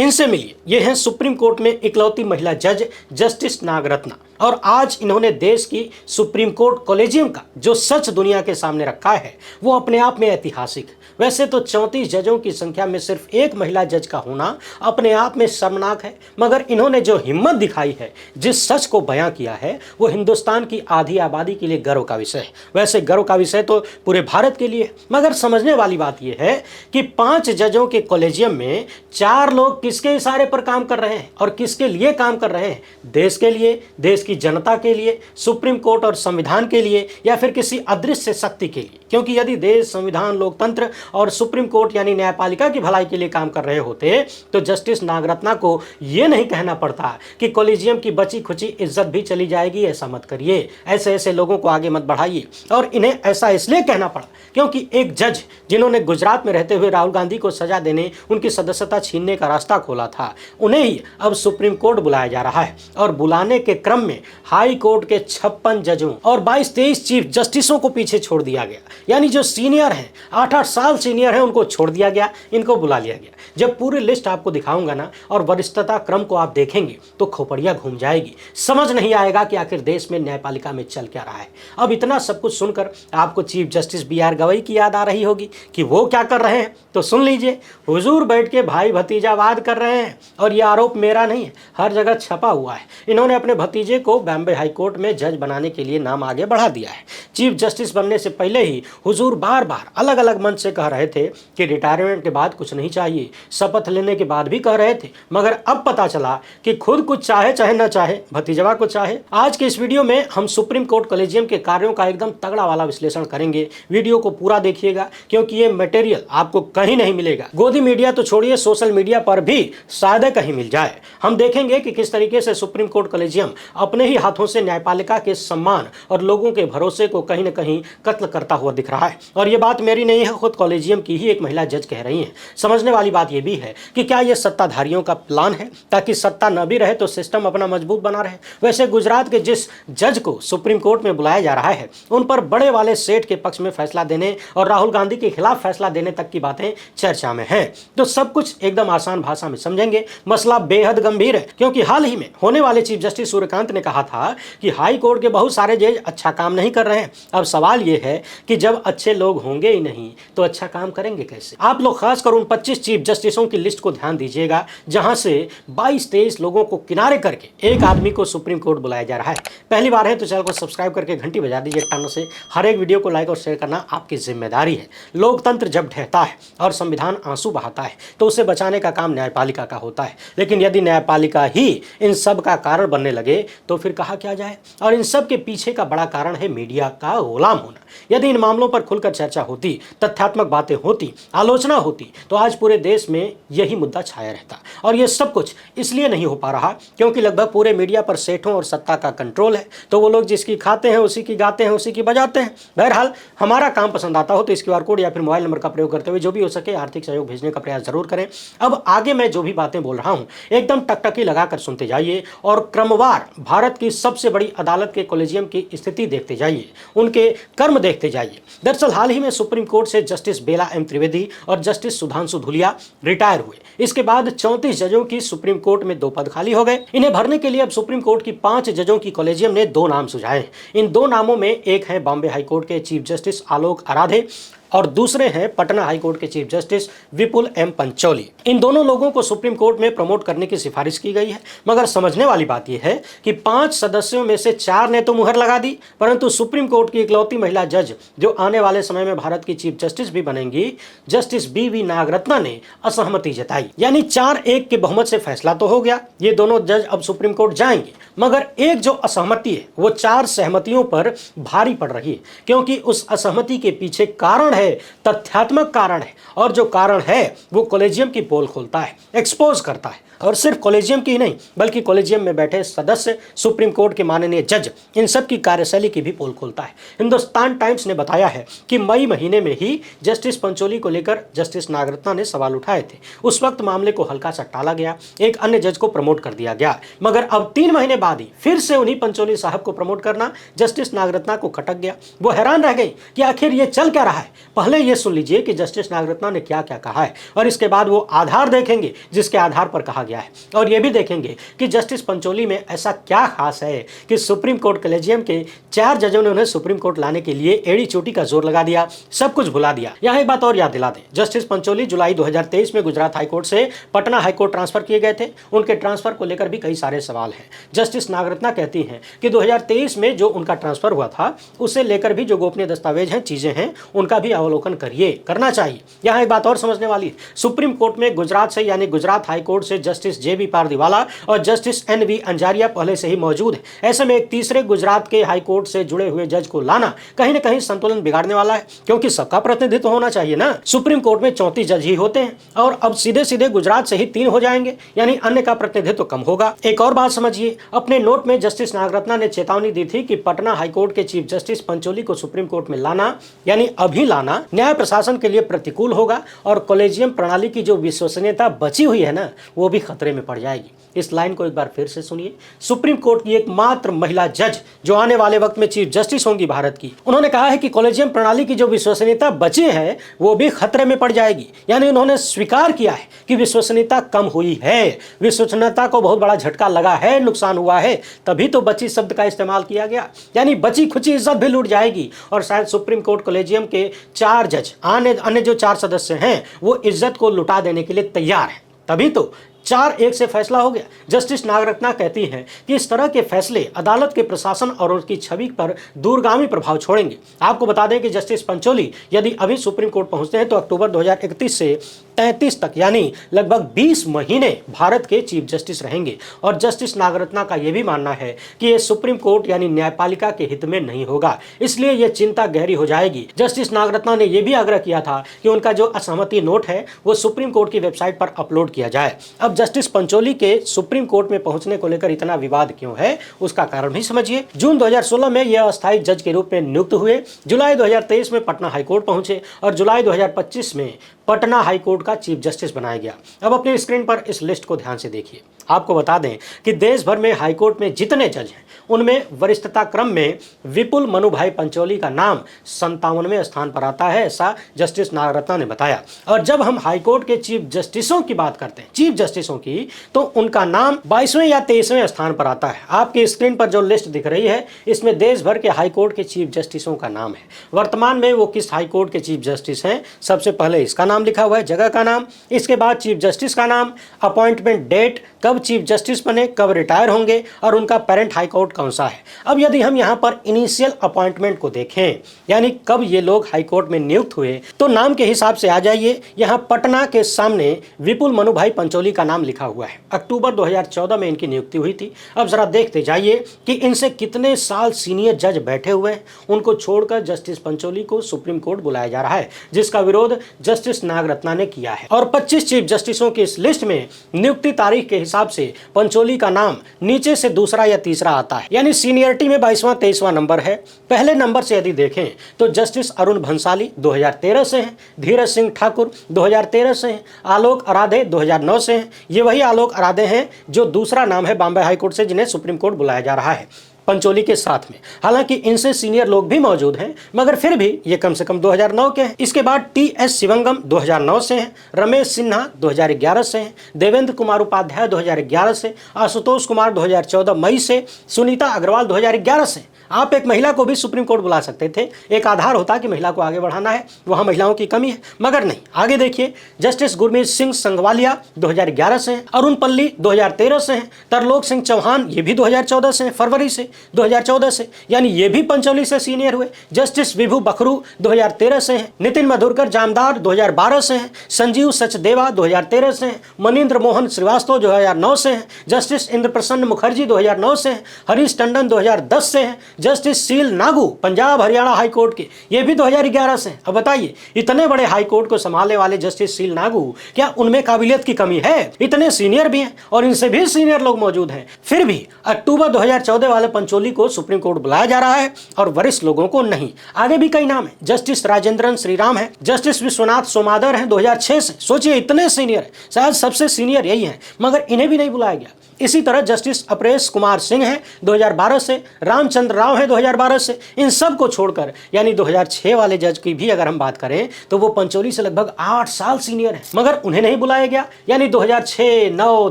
इनसे मिलिए। ये हैं सुप्रीम कोर्ट में इकलौती महिला जज जस्टिस नागरत्ना, और आज इन्होंने देश की सुप्रीम कोर्ट कॉलेजियम का जो सच दुनिया के सामने रखा है वो अपने आप में ऐतिहासिक है। वैसे तो 34 जजों की संख्या में सिर्फ एक महिला जज का होना अपने आप में शर्मनाक है, मगर इन्होंने जो हिम्मत दिखाई है, जिस सच को बयां किया है, वो हिंदुस्तान की आधी आबादी के लिए गर्व का विषय है। वैसे गर्व का विषय तो पूरे भारत के लिए, मगर समझने वाली बात यह है कि 5 जजों के कॉलेजियम में 4 लोग किसके इशारे पर काम कर रहे हैं और किसके लिए काम कर रहे हैं? देश के लिए, देश की जनता के लिए, सुप्रीम कोर्ट और संविधान के लिए, या फिर किसी अदृश्य शक्ति के लिए? क्योंकि यदि देश, संविधान, लोकतंत्र और सुप्रीम कोर्ट यानी न्यायपालिका की भलाई के लिए काम कर रहे होते तो जस्टिस नागरत्ना को यह नहीं कहना पड़ता कि कॉलेजियम की बची खुची इज्जत भी चली जाएगी। ऐसा मत करिए, ऐसे ऐसे लोगों को आगे मत बढ़ाइए। और इन्हें ऐसा इसलिए कहना पड़ा क्योंकि एक जज जिन्होंने गुजरात में रहते हुए राहुल गांधी को सजा देने, उनकी सदस्यता छीनने का रास्ता खोला था, उन्हें ही अब सुप्रीम कोर्ट बुलाया जा रहा है। और बुलाने के क्रम में हाई कोर्ट के 56 जजों और 22-23 चीफ जस्टिसों को पीछे छोड़ दिया गया। यानी जो सीनियर हैं, 8-8 साल सीनियर हैं, उनको छोड़ दिया गया, इनको बुला लिया गया। जब पूरी लिस्ट आपको दिखाऊंगा ना और वरिष्ठता क्रम को आप देखेंगे तो खोपड़ियां घूम जाएगी, समझ नहीं आएगा कि आखिर देश में न्यायपालिका में चल क्या रहा है। अब इतना सब कुछ सुनकर आपको चीफ जस्टिस BR गवई की याद आ रही होगी कि वो क्या कर रहे हैं, तो सुन लीजिए। हुजूर बैठ के भाई भतीजावाद कर रहे हैं, और ये आरोप मेरा नहीं है, हर जगह छपा हुआ है। इन्होंने अपने भतीजे को बॉम्बे हाई कोर्ट में जज बनाने के लिए नाम आगे बढ़ा दिया है। चीफ जस्टिस बनने से पहले ही हुजूर बार बार अलग अलग मंच से कह रहे थे कि रिटायरमेंट के बाद कुछ नहीं चाहिए, शपथ लेने के बाद भी कह रहे थे, मगर अब पता चला कि खुद कुछ चाहे चाहे न चाहे, भतीजवा को चाहे। आज के इस वीडियो में हम सुप्रीम कोर्ट कॉलेजियम के कार्यों का एकदम तगड़ा वाला विश्लेषण करेंगे। वीडियो को पूरा देखिएगा क्योंकि ये मटेरियल आपको कहीं नहीं मिलेगा। गोदी मीडिया तो छोड़िए, सोशल मीडिया पर भी शायद कहीं मिल जाए। हम देखेंगे कि किस तरीके से सुप्रीम कोर्ट कॉलेजियम अपने ही हाथों से न्यायपालिका के सम्मान और लोगों के भरोसे को कहीं न कहीं कत्ल करता हुआ दिख रहा है। और ये बात मेरी नहीं है, खुद कॉलेजियम की ही एक महिला जज कह रही हैं। समझने वाली बात यह भी है कि क्या यह सत्ताधारियों का प्लान है ताकि सत्ता न भी रहे तो सिस्टम अपना मजबूत बना रहे? वैसे गुजरात के जिस जज को सुप्रीम कोर्ट में बुलाया जा रहा है, उन पर बड़े वाले सेठ के पक्ष में फैसला देने और राहुल गांधी के खिलाफ फैसला देने तक की बातें चर्चा में हैं। तो सब कुछ एकदम आसान भाषा में समझेंगे। मसला बेहद गंभीर है क्योंकि हाल ही में होने वाले चीफ जस्टिस सूर्यकांत ने कहा था कि हाई कोर्ट के बहुत सारे जज अच्छा काम नहीं कर रहे हैं। अब सवाल यह है कि जब अच्छे लोग होंगे ही नहीं तो अच्छा काम करेंगे कैसे? आप लोग खासकर उन 25 चीफ जस्टिसों की लिस्ट को ध्यान दीजिएगा जहां से 22-23 लोगों को किनारे करके एक आदमी को सुप्रीम कोर्ट बुलाया जा रहा है। पहली बार है तो चैनल को सब्सक्राइब करके घंटी बजा दीजिए कानों से। हर एक वीडियो को लाइक और शेयर करना आपकी जिम्मेदारी है। लोकतंत्र जब ढहता है और संविधान आंसू बहाता है तो उसे बचाने का काम न्यायपालिका का होता है। लेकिन यदि न्यायपालिका ही इन सब का कारण बनने लगे तो फिर कहा क्या जाए? और इन सब के पीछे का बड़ा कारण है मीडिया का गुलाम होना। यदि इन मामलों पर खुलकर चर्चा होती, तथ्यात्मक बातें होती, आलोचना होती, तो आज पूरे देश में यही मुद्दा छाया रहता। और ये सब कुछ इसलिए नहीं हो पा रहा क्योंकि लगभग पूरे मीडिया पर सेठों और सत्ता का कंट्रोल है। तो वो लोग जिसकी खाते हैं, उसी की गाते हैं, उसी की बजाते हैं। बहरहाल, हमारा काम पसंद आता हो तो इस QR कोड या फिर मोबाइल नंबर का प्रयोग करते हुए जो भी हो सके आर्थिक सहयोग भेजने का प्रयास जरूर करें। अब आगे मैं जो भी बातें बोल रहा हूं एकदम टकटकी लगाकर सुनते जाइए और क्रमवार भारत की सबसे बड़ी अदालत के कॉलेजियम की स्थिति देखते जाइए, उनके कर्म देखते जाइए। दरअसल हाल ही में सुप्रीम कोर्ट से जस्टिस बेला M त्रिवेदी और जस्टिस सुधांशु धुलिया रिटायर हुए। इसके बाद 34 जजों की सुप्रीम कोर्ट में 2 पद खाली हो गए। इन्हें भरने के लिए अब सुप्रीम कोर्ट की 5 जजों की कॉलेजियम ने 2 नाम सुझाए। इन 2 नामों में एक है बॉम्बे हाई कोर्ट के चीफ जस्टिस आलोक आराधे और दूसरे हैं पटना हाई कोर्ट के चीफ जस्टिस विपुल M पंचौली। इन दोनों लोगों को सुप्रीम कोर्ट में प्रमोट करने की सिफारिश की गई है। मगर समझने वाली बात यह है कि 5 सदस्यों में से 4 ने तो मुहर लगा दी, परंतु सुप्रीम कोर्ट की इकलौती महिला जज जो आने वाले समय में भारत की चीफ जस्टिस भी बनेंगी, जस्टिस BV नागरत्ना ने असहमति जताई। यानी 4-1 के बहुमत से फैसला तो हो गया, ये दोनों जज अब सुप्रीम कोर्ट जाएंगे। मगर एक जो असहमति है वो 4 सहमतियों पर भारी पड़ रही है क्योंकि उस असहमति के पीछे कारण है, तथ्यात्मक कारण है। और जो कारण है वो कॉलेजियम की पोल खोलता है, एक्सपोज करता है। और सिर्फ कॉलेजियम की ही नहीं बल्कि कॉलेजियम में बैठे सदस्य, सुप्रीम कोर्ट के माननीय जज, इन सब की कार्यशैली की भी पोल खोलता है। हिंदुस्तान टाइम्स ने बताया है कि मई महीने में ही जस्टिस पंचोली को लेकर जस्टिस नागरत्ना ने सवाल उठाए थे। उस वक्त मामले को हल्का सा टाला गया, एक अन्य जज को प्रमोट कर दिया गया। मगर अब 3 महीने बाद ही फिर से उन्हीं पंचोली साहब को प्रमोट करना जस्टिस नागरत्ना को खटक गया। वो हैरान रह गई कि आखिर ये चल क्या रहा है। पहले ये सुन लीजिए कि जस्टिस नागरत्ना ने क्या क्या कहा है और इसके बाद वो आधार देखेंगे जिसके आधार पर कहा गया है, और ये भी देखेंगे कि जस्टिस पंचोली में ऐसा क्या खास है कि सुप्रीम कोर्ट कॉलेजियम के 4 जजों ने उन्हें सुप्रीम कोर्ट लाने के लिए एड़ी चोटी का जोर लगा दिया, सब कुछ भुला दिया। यहाँ एक बात और याद दिला दें, जस्टिस पंचोली जुलाई 2023 में गुजरात हाईकोर्ट से पटना हाईकोर्ट ट्रांसफर किए गए थे। उनके ट्रांसफर को लेकर भी कई सारे सवाल हैं। जस्टिस नागरत्ना कहती हैं कि 2023 में जो उनका ट्रांसफर हुआ था उसे लेकर भी जो गोपनीय दस्तावेज हैं, चीजें हैं, उनका भी अवलोकन करना चाहिए। यहाँ एक बात और समझने वाली है, सुप्रीम कोर्ट में गुजरात से यानी गुजरात हाईकोर्ट से जस्टिस JB पारदीवाला और जस्टिस NV अंजारिया पहले से ही मौजूद है। ऐसे में एक तीसरे गुजरात के हाईकोर्ट से जुड़े हुए जज को लाना कहीं न कहीं संतुलन बिगाड़ने वाला है, क्योंकि सबका प्रतिनिधित्व होना चाहिए ना। सुप्रीम कोर्ट में 34 जज ही होते हैं और अब सीधे सीधे गुजरात से ही 3 हो जाएंगे, यानी अन्य का प्रतिनिधित्व कम होगा। एक और बात समझिए, अपने नोट में जस्टिस नागरत्ना ने चेतावनी दी थी कि पटना हाईकोर्ट के चीफ जस्टिस पंचोली को सुप्रीम कोर्ट में लाना, यानी अभी लाना, न्याय प्रशासन के लिए प्रतिकूल होगा और कॉलेजियम प्रणाली की जो विश्वसनीयता बची हुई है ना, वो भी खतरे में पड़ जाएगी। इस लाइन को एक बार फिर से सुनिए। सुप्रीम कोर्ट की एकमात्र महिला जज जो आने वाले वक्त में चीफ जस्टिस होंगी भारत की, उन्होंने कहा है कि कॉलेजियम प्रणाली की जो विश्वसनीयता बची है वो भी खतरे में पड़ जाएगी। यानी उन्होंने स्वीकार किया है कि विश्वसनीयता कम हुई है, विश्वसनीयता को बहुत बड़ा झटका लगा है, नुकसान हुआ है, तभी तो बची शब्द का इस्तेमाल किया गया। यानी बची खुची इज्जत भी लूट जाएगी और शायद सुप्रीम कोर्ट कॉलेजियम के 4 जज, अन्य जो 4 सदस्य हैं, वो इज्जत को लुटा देने के लिए तैयार हैं। तभी तो 4-1 से फैसला हो गया। जस्टिस नागरत्ना कहती हैं कि इस तरह के फैसले अदालत के प्रशासन और उसकी छवि पर दूरगामी प्रभाव छोड़ेंगे। आपको बता दें कि जस्टिस पंचोली यदि अभी सुप्रीम कोर्ट पहुंचते हैं तो अक्टूबर 2031 से 33 तक यानी लगभग 20 महीने भारत के चीफ जस्टिस रहेंगे। और जस्टिस नागरत्ना का यह भी मानना है कि ये सुप्रीम कोर्ट यानी न्यायपालिका के हित में नहीं होगा, इसलिए यह चिंता गहरी हो जाएगी। जस्टिस नागरत्ना ने यह भी आग्रह किया था कि उनका जो असहमति नोट है वो सुप्रीम कोर्ट की वेबसाइट पर अपलोड किया जाए। अब जस्टिस पंचोली के सुप्रीम कोर्ट में पहुंचने को लेकर इतना विवाद क्यों है, उसका कारण भी समझिए। जून 2016 में यह अस्थायी जज के रूप में नियुक्त हुए, जुलाई 2023 में पटना हाईकोर्ट पहुंचे और जुलाई 2025 में पटना हाईकोर्ट का चीफ जस्टिस बनाया गया। अब अपने स्क्रीन पर इस लिस्ट को ध्यान से देखिए। आपको बता दें कि देश भर में हाईकोर्ट में जितने जज हैं उनमें वरिष्ठता क्रम में विपुल मनुभाई पंचोली का नाम 57वें स्थान पर आता है, ऐसा जस्टिस नागरत्ना ने बताया। और जब हम हाईकोर्ट के चीफ जस्टिसों की बात करते हैं, चीफ जस्टिसों की, तो उनका नाम 22वें या 23वें स्थान पर आता है। आपकी स्क्रीन पर जो लिस्ट दिख रही है इसमें देश भर के हाईकोर्ट के चीफ जस्टिसों का नाम है। वर्तमान में वो किस हाईकोर्ट के चीफ जस्टिस हैं, सबसे पहले इसका नाम लिखा हुआ है, जगह का नाम, इसके बाद चीफ जस्टिस का नाम, अपॉइंटमेंट डेट, कब चीफ जस्टिस बने, कब रिटायर होंगे और उनका पेरेंट हाईकोर्ट कौन सा है। अब यदि हम यहाँ पर इनिशियल अपॉइंटमेंट को देखें, यानी कब ये लोग हाईकोर्ट में नियुक्त हुए, तो नाम के हिसाब से आ जाइए। यहाँ पटना के सामने विपुल मनुभाई पंचोली का नाम लिखा हुआ है। अक्टूबर 2014 में इनकी नियुक्ति हुई थी। अब जरा देखते जाइए कि इनसे कितने साल सीनियर जज बैठे हुए हैं। उनको छोड़कर जस्टिस पंचोली को सुप्रीम कोर्ट बुलाया जा रहा है, जिसका विरोध जस्टिस नागरत्ना ने किया है। और 25 चीफ जस्टिसों की इस लिस्ट में नियुक्ति तारीख के हिसाब से पंचोली का नाम नीचे से दूसरा या तीसरा आता है, यानी सीनियरिटी में 22वां 23वां नंबर है। पहले नंबर से यदि देखें तो जस्टिस अरुण भंसाली 2013 से हैं, धीरज सिंह ठाकुर 2013 से हैं, आलोक अराधे 2009 से हैं। ये वही आलोक अराधे हैं जो दूसरा नाम है बॉम्बे हाईकोर्ट से, जिन्हें सुप्रीम कोर्ट बुलाया जा रहा है पंचोली के साथ में। हालांकि इनसे सीनियर लोग भी मौजूद हैं, मगर फिर भी ये कम से कम 2009 के हैं। इसके बाद TS शिवंगम 2009 से हैं, रमेश सिन्हा 2011 से हैं, देवेंद्र कुमार उपाध्याय 2011 से, आशुतोष कुमार 2014 मई से, सुनीता अग्रवाल 2011 से। आप एक महिला को भी सुप्रीम कोर्ट बुला सकते थे, एक आधार होता कि महिला को आगे बढ़ाना है, वहां महिलाओं की कमी है, मगर नहीं। आगे देखिए, जस्टिस गुरमीत सिंह संगवालिया 2011 से हैं, अरुण पल्ली 2013 से हैं, तरलोक सिंह चौहान ये भी 2014 से हैं, फरवरी से 2014 से, यानी ये भी पंचोली से सीनियर हुए। जस्टिस विभू बखरू 2013 से हैं, नितिन मधुरकर जामदार 2012 से हैं, संजीव सचदेवा 2013 से हैं, मनीन्द्र मोहन श्रीवास्तव 2009 से हैं, जस्टिस इंद्र प्रसन्न मुखर्जी 2009 से हैं, हरीश टंडन 2010 से हैं, justice seal Nagu Punjab Haryana high court के ये भी 2011 से। अब बताइए, इतने बड़े हाईकोर्ट को संभालने वाले जस्टिस सील नागू, क्या उनमें काबिलियत की कमी है? इतने सीनियर भी हैं और इनसे भी सीनियर लोग मौजूद हैं, फिर भी अक्टूबर 2014 वाले पंचोली को सुप्रीम कोर्ट बुलाया जा रहा है और वरिष्ठ लोगों को नहीं। आगे भी कई नाम है, जस्टिस राजेंद्रन श्रीराम है, जस्टिस विश्वनाथ सोमादर हैं 2006 से। सोचिए, इतने सीनियर है, शायद सबसे सीनियर यही है, मगर इन्हें भी नहीं बुलाया गया। इसी तरह जस्टिस अपरेश कुमार सिंह हैं 2012 से, रामचंद्र राव हैं 2012 से। इन सब को छोड़कर यानी 2006 वाले जज की भी अगर हम बात करें तो वो पंचोली से लगभग 8 साल सीनियर हैं, मगर उन्हें नहीं बुलाया गया। यानी 2006, 9,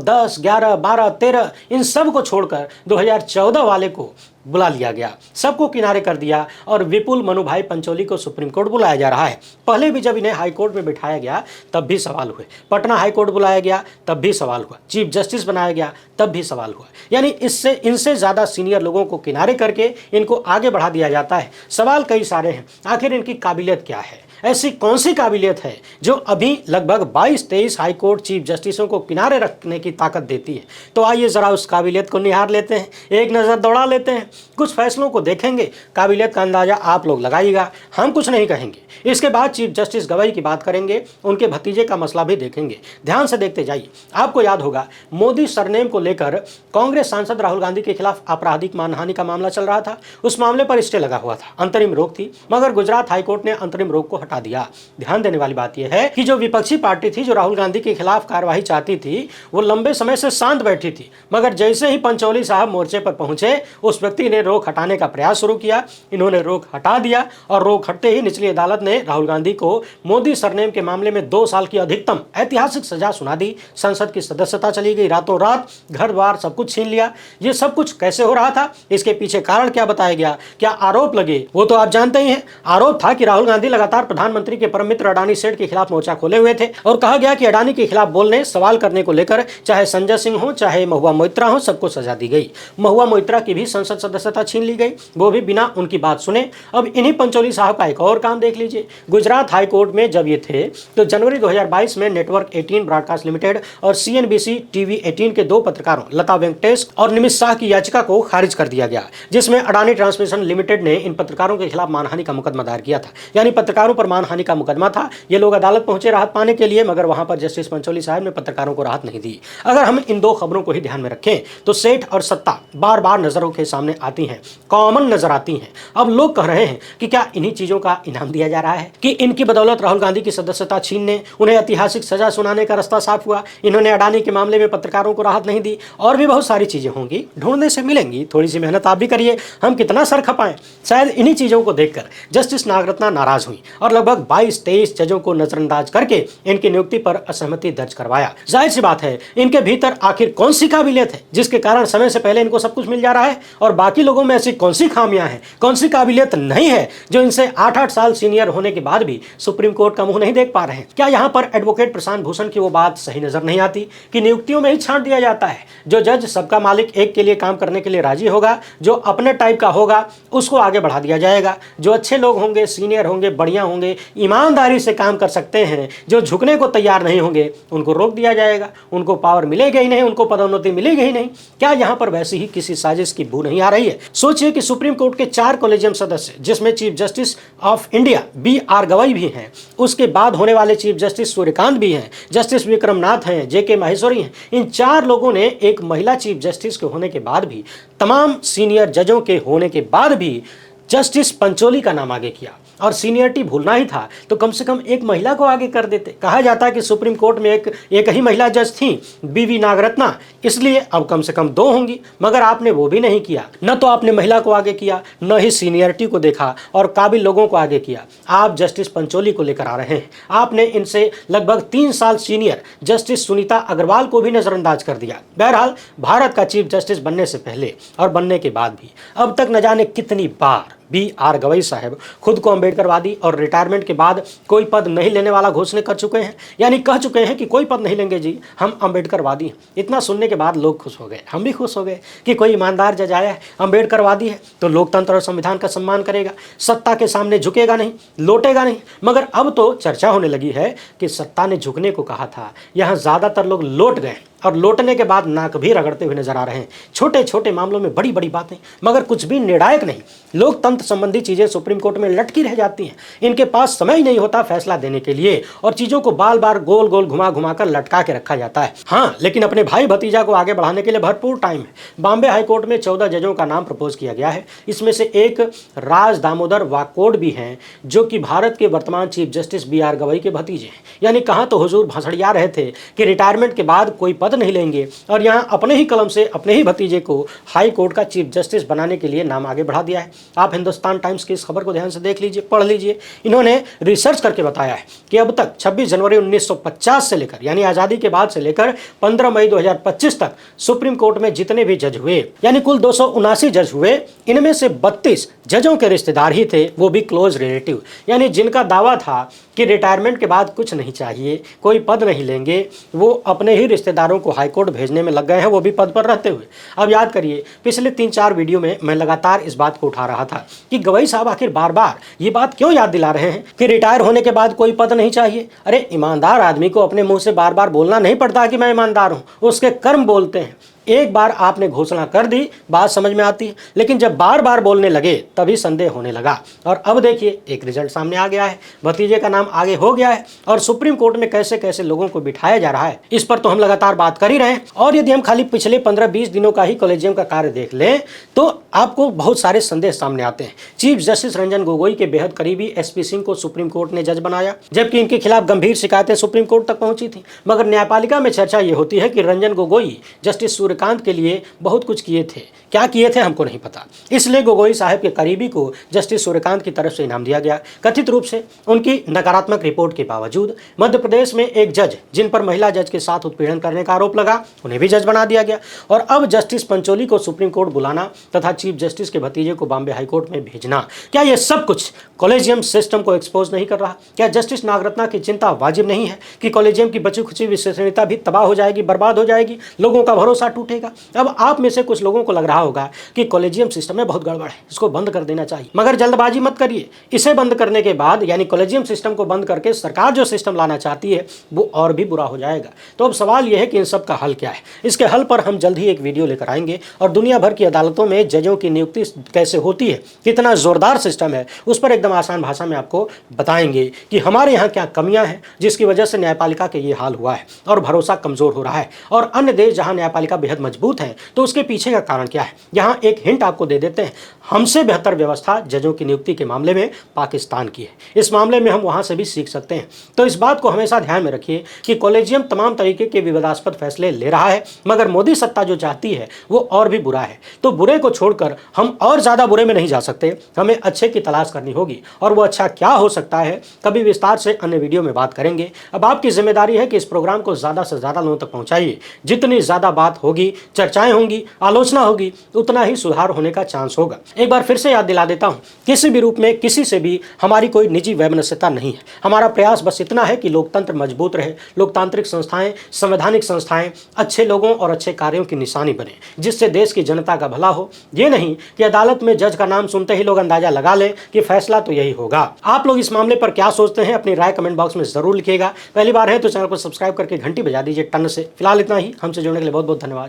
10, 11, 12, 13 इन सब को छोड़कर 2014 वाले को बुला लिया गया, सबको किनारे कर दिया और विपुल मनु भाई पंचोली को सुप्रीम कोर्ट बुलाया जा रहा है। पहले भी जब इन्हें हाई कोर्ट में बिठाया गया तब भी सवाल हुए, पटना हाई कोर्ट बुलाया गया तब भी सवाल हुआ, चीफ जस्टिस बनाया गया तब भी सवाल हुआ। यानी इनसे ज़्यादा सीनियर लोगों को किनारे करके इनको आगे बढ़ा दिया जाता है। सवाल कई सारे हैं, आखिर इनकी काबिलियत क्या है? ऐसी कौन सी काबिलियत है जो अभी लगभग 22-23 हाई कोर्ट चीफ जस्टिसों को किनारे रखने की ताकत देती है? तो आइए ज़रा उस काबिलियत को निहार लेते हैं, एक नज़र दौड़ा लेते हैं, कुछ फैसलों को देखेंगे। काबिलियत का अंदाज़ा आप लोग लगाइएगा, हम कुछ नहीं कहेंगे। इसके बाद चीफ जस्टिस गवाई की बात करेंगे, उनके भतीजे का मसला भी देखेंगे। ध्यान से देखते जाइए। आपको याद होगा मोदी सरनेम को लेकर कांग्रेस सांसद राहुल गांधी के खिलाफ आपराधिक मानहानि का मामला चल रहा था। उस मामले पर स्टे लगा हुआ था, अंतरिम रोक थी, मगर गुजरात हाईकोर्ट ने अंतरिम रोक को हटा दिया। ध्यान देने वाली बात यह है कि जो विपक्षी पार्टी थी जो राहुल गांधी के खिलाफ कार्रवाई चाहती थी, वो लंबे समय से शांत बैठी थी, मगर जैसे ही पंचोली साहब मोर्चे पर पहुंचे उस व्यक्ति ने रोक हटाने का प्रयास शुरू किया। इन्होंने रोक हटा दिया और रोक हटते ही निचली अदालत ने राहुल गांधी को मोदी सरनेम के मामले में 2 साल की अधिकतम ऐतिहासिक सजा सुना दी। संसद की सदस्यता चली गई, रातों रात घर द्वार सब कुछ छीन लिया। ये सब कुछ कैसे हो रहा था? इसके पीछे कारण क्या बताया गया? क्या आरोप लगे? वो तो आप जानते ही हैं। आरोप था कि राहुल गांधी लगातार प्रधानमंत्री के परम मित्र अडानी सेठ के खिलाफ मोर्चा खोले हुए थे और कहा गया कि अडानी के खिलाफ बोलने, सवाल करने को लेकर चाहे संजय सिंह हो चाहे महुआ मोइत्रा हो, सबको सजा दी गई। महुआ मोइत्रा की भी संसद सदस्यता छीन ली गई, वो भी बिना उनकी बात सुने। अब इन्हीं पंचोली साहब का एक और काम देख लीजिए। गुजरात हाई कोर्ट में जब ये थे तो जनवरी 2022 में नेटवर्क 18 ब्रॉडकास्ट लिमिटेड और CNBC टीवी 18 के 2 पत्रकारों लता वेंकटेश और निमित शाह की याचिका को खारिज कर दिया गया, जिसमें अडानी ट्रांसमिशन लिमिटेड ने इन पत्रकारों के खिलाफ मानहानि का मुकदमा दायर किया था। यानी पत्रकारों पर मानहानि का मुकदमा था। ये लोग अदालत पहुंचे राहत पाने के लिए, मगर वहां पर जस्टिस पंचोली साहब ने पत्रकारों को राहत नहीं दी। अगर हम इन 2 खबरों को ही ध्यान में रखें तो सेठ और सत्ता बार बार नजरों के सामने आती हैं, कॉमन नजर आती हैं। अब लोग कह रहे हैं कि क्या इन्हीं चीजों का इनाम दिया जा रहा है कि इनकी बदौलत राहुल गांधी की सदस्यता छीनने, उन्हें ऐतिहासिक सजा सुनाने का रास्ता साफ हुआ, इन्होंने अडानी के मामले में पत्रकारों को राहत नहीं दी, और भी बहुत सारी चीजें होंगी, ढूंढने से मिलेंगी। थोड़ी सी मेहनत आप भी करिए, हम कितना सर खपाएं। शायद इन्हीं चीजों को देखकर जस्टिस नागरत्ना नाराज हुई और लगभग 22-23 जजों को नजरअंदाज करके इनकी नियुक्ति पर असहमति दर्ज करवाया। जाहिर सी बात है, इनके भीतर आखिर कौन सी काबिलियत है जिसके कारण समय से पहले इनको सब कुछ मिल जा रहा है, और बाकी लोगों में ऐसी कौन सी खामियां हैं, कौन सी काबिलियत नहीं है जो इनसे 8-8 साल सीनियर होने के बाद भी सुप्रीम कोर्ट का मुंह नहीं देख पा रहे हैं। क्या यहाँ पर एडवोकेट प्रशांत भूषण की वो बात सही नजर नहीं आती कि नियुक्तियों में ही छांट दिया जाता है? जो जज सबका मालिक एक के लिए काम करने के लिए राजी होगा, जो अपने टाइप का होगा, उसको आगे बढ़ा दिया जाएगा। जो अच्छे लोग होंगे, सीनियर होंगे, बढ़िया होंगे, ईमानदारी से काम कर सकते हैं, जो झुकने को तैयार नहीं होंगे, उनको रोक दिया जाएगा। उनको पावर मिलेगी ही नहीं, उनको पदोन्नति मिलेगी ही नहीं। क्या यहाँ पर वैसी ही किसी साजिश की बू नहीं आ रही है? सोचिए कि सुप्रीम कोर्ट के 4 कॉलेजियम सदस्य, जिसमें chief justice of India BR गवाई भी हैं, उसके बाद होने वाले चीफ जस्टिस सूर्यकांत भी हैं, जस्टिस विक्रमनाथ हैं, JK माहेश्वरी हैं, इन 4 लोगों ने एक महिला चीफ जस्टिस के होने के बाद भी, तमाम सीनियर जजों के होने के बाद भी जस्टिस पंचोली का नाम आगे किया। और सीनियरिटी भूलना ही था तो कम से कम एक महिला को आगे कर देते। कहा जाता है कि सुप्रीम कोर्ट में एक ही महिला जज थी, BV नागरत्ना, इसलिए अब कम से कम 2 होंगी, मगर आपने वो भी नहीं किया। न तो आपने महिला को आगे किया, न ही सीनियरिटी को देखा और काबिल लोगों को आगे किया। आप जस्टिस पंचोली को लेकर आ रहे हैं। आपने इनसे लगभग 3 साल सीनियर जस्टिस सुनीता अग्रवाल को भी नजरअंदाज कर दिया। बहरहाल, भारत का चीफ जस्टिस बनने से पहले और बनने के बाद भी अब तक न जाने कितनी बार BR गवई साहब खुद को अम्बेडकरवादी और रिटायरमेंट के बाद कोई पद नहीं लेने वाला घोषणा कर चुके हैं। यानी कह चुके हैं कि कोई पद नहीं लेंगे जी, हम अम्बेडकरवादी हैं। इतना सुनने के बाद लोग खुश हो गए, हम भी खुश हो गए कि कोई ईमानदार जज आया है, अम्बेडकरवादी है, तो लोकतंत्र और संविधान का सम्मान करेगा, सत्ता के सामने झुकेगा नहीं, लोटेगा नहीं। मगर अब तो चर्चा होने लगी है कि सत्ता ने झुकने को कहा था, यहाँ ज़्यादातर लोग लौट गए और लौटने के बाद नाक भी रगड़ते हुए नजर आ रहे हैं। छोटे छोटे मामलों में बड़ी बड़ी बातें, मगर कुछ भी निर्णायक नहीं। लोकतंत्र संबंधी चीजें सुप्रीम कोर्ट में लटकी रह जाती हैं। इनके पास समय ही नहीं होता फैसला देने के लिए और चीजों को बार बार गोल गोल घुमा घुमा कर लटका के रखा जाता है। हाँ, लेकिन अपने भाई भतीजा को आगे बढ़ाने के लिए भरपूर टाइम है। बॉम्बे हाईकोर्ट में 14 जजों का नाम प्रपोज किया गया है। इसमें से एक राज दामोदर वाकोड भी हैं, जो कि भारत के वर्तमान चीफ जस्टिस BR गवई के भतीजे हैं। यानी कहाँ तो हुजूर भसड़िया रहे थे कि रिटायरमेंट के बाद कोई पद पद नहीं लेंगे और यहाँ अपने ही कलम से अपने ही भतीजे को हाई कोर्ट का चीफ जस्टिस बनाने के लिए नाम आगे बढ़ा दिया है। आप हिंदुस्तान टाइम्स की इस खबर को ध्यान से देख लीजिए, पढ़ लीजिए। इन्होंने रिसर्च करके बताया है कि अब तक 26 जनवरी 1950 से लेकर यानी आज़ादी के बाद से लेकर 15 मई 2025 तक सुप्रीम कोर्ट में जितने भी जज हुए यानी कुल 279 जज हुए, इनमें से 32 जजों के रिश्तेदार ही थे, वो भी क्लोज रिलेटिव, यानी जिनका दावा था कि रिटायरमेंट के बाद कुछ नहीं चाहिए, कोई पद नहीं लेंगे, वो अपने ही रिश्तेदारों को हाईकोर्ट भेजने में लग गए हैं, वो भी पद पर रहते हुए। अब याद करिए, पिछले 3-4 वीडियो में मैं लगातार इस बात को उठा रहा था कि गवई साहब आखिर बार बार ये बात क्यों याद दिला रहे हैं कि रिटायर होने के बाद कोई पद नहीं चाहिए। अरे ईमानदार आदमी को अपने मुंह से बार बार बोलना नहीं पड़ता कि मैं ईमानदार हूं, उसके कर्म बोलते हैं। एक बार आपने घोषणा कर दी, बात समझ में आती है, लेकिन जब बार बार बोलने लगे तभी संदेह होने लगा। और अब देखिए एक रिजल्ट सामने आ गया है, भतीजे का नाम आगे हो गया है और सुप्रीम कोर्ट में कैसे कैसे लोगों को बिठाया जा रहा है, इस पर तो हम लगातार बात कर ही रहे हैं। और यदि हम खाली पिछले 15-20 दिनों का ही कॉलेजियम का कार्य देख लें तो आपको बहुत सारे संदेह सामने आते हैं। चीफ जस्टिस रंजन गोगोई के बेहद करीबी एसपी सिंह को सुप्रीम कोर्ट ने जज बनाया, जबकि इनके खिलाफ गंभीर शिकायतें सुप्रीम कोर्ट तक पहुंची थी। मगर न्यायपालिका में चर्चा ये होती है कि रंजन गोगोई जस्टिस सूर्यकांत के लिए बहुत कुछ किए थे, क्या किए थे हमको नहीं पता, इसलिए गोगोई साहब के करीबी को जस्टिस सूर्यकांत की तरफ से इनाम दिया गया। कथित रूप से उनकी नकारात्मक रिपोर्ट के बावजूद मध्य प्रदेश में एक जज जिन पर महिला जज के साथ उत्पीड़न करने का आरोप लगा, उन्हें भी जज बना दिया गया। और अब जस्टिस पंचोली को सुप्रीम कोर्ट बुलाना तथा चीफ जस्टिस के भतीजे को बॉम्बे हाईकोर्ट में भेजना, क्या यह सब कुछ कॉलेजियम सिस्टम को एक्सपोज नहीं कर रहा? क्या जस्टिस नागरत्ना की चिंता वाजिब नहीं है कि कॉलेजियम की बची खुची विश्वसनीयता भी तबाह हो जाएगी, बर्बाद हो जाएगी, लोगों का भरोसा टूटेगा? अब आप में से कुछ लोगों को लग रहा होगा कि कॉलेजियम सिस्टम में बहुत गड़बड़ है, इसको बंद कर देना चाहिए, मगर जल्दबाजी मत करिए। इसे बंद करने के बाद यानी कॉलेजियम सिस्टम को बंद करके सरकार जो सिस्टम लाना चाहती है वो और भी बुरा हो जाएगा। तो अब सवाल यह है कि इन सब का हल क्या है? इसके हल पर हम जल्द ही एक वीडियो लेकर आएंगे और दुनिया भर की अदालतों में जजों की नियुक्ति कैसे होती है, कितना जोरदार सिस्टम है, उस पर एकदम आसान भाषा में आपको बताएंगे कि हमारे यहाँ क्या कमियां हैं जिसकी वजह से न्यायपालिका के ये हाल हुआ है और भरोसा कमजोर हो रहा है। और अन्य देश जहाँ न्यायपालिका बेहद मजबूत है तो उसके पीछे का कारण क्या है, यहाँ एक हिंट आपको दे देते हैं। हमसे बेहतर व्यवस्था जजों की नियुक्ति के मामले में पाकिस्तान की है, इस मामले में हम वहाँ से भी सीख सकते हैं। तो इस बात को हमेशा ध्यान में रखिए कि कॉलेजियम तमाम तरीके के विवादास्पद फैसले ले रहा है, मगर मोदी सत्ता जो चाहती है वो और भी बुरा है। तो बुरे को छोड़कर हम और ज़्यादा बुरे में नहीं जा सकते, हमें अच्छे की तलाश करनी होगी। और वो अच्छा क्या हो सकता है कभी विस्तार से अन्य वीडियो में बात करेंगे। अब आपकी जिम्मेदारी है कि इस प्रोग्राम को ज़्यादा से ज़्यादा लोगों तक पहुँचाइए। जितनी ज़्यादा बात होगी, चर्चाएँ होंगी, आलोचना होगी, उतना ही सुधार होने का चांस होगा। एक बार फिर से याद दिला देता हूँ, किसी भी रूप में किसी से भी हमारी कोई निजी वैमनस्यता नहीं है। हमारा प्रयास बस इतना है कि लोकतंत्र मजबूत रहे, लोकतांत्रिक संस्थाएं, संवैधानिक संस्थाएं अच्छे लोगों और अच्छे कार्यों की निशानी बने, जिससे देश की जनता का भला हो। ये नहीं कि अदालत में जज का नाम सुनते ही लोग अंदाजा लगा लें कि फैसला तो यही होगा। आप लोग इस मामले पर क्या सोचते हैं, अपनी राय कमेंट बॉक्स में जरूर लिखिएगा। पहली बार है तो चैनल को सब्सक्राइब करके घंटी बजा दीजिए टन से। फिलहाल इतना ही, हमसे जुड़ने के लिए बहुत बहुत धन्यवाद।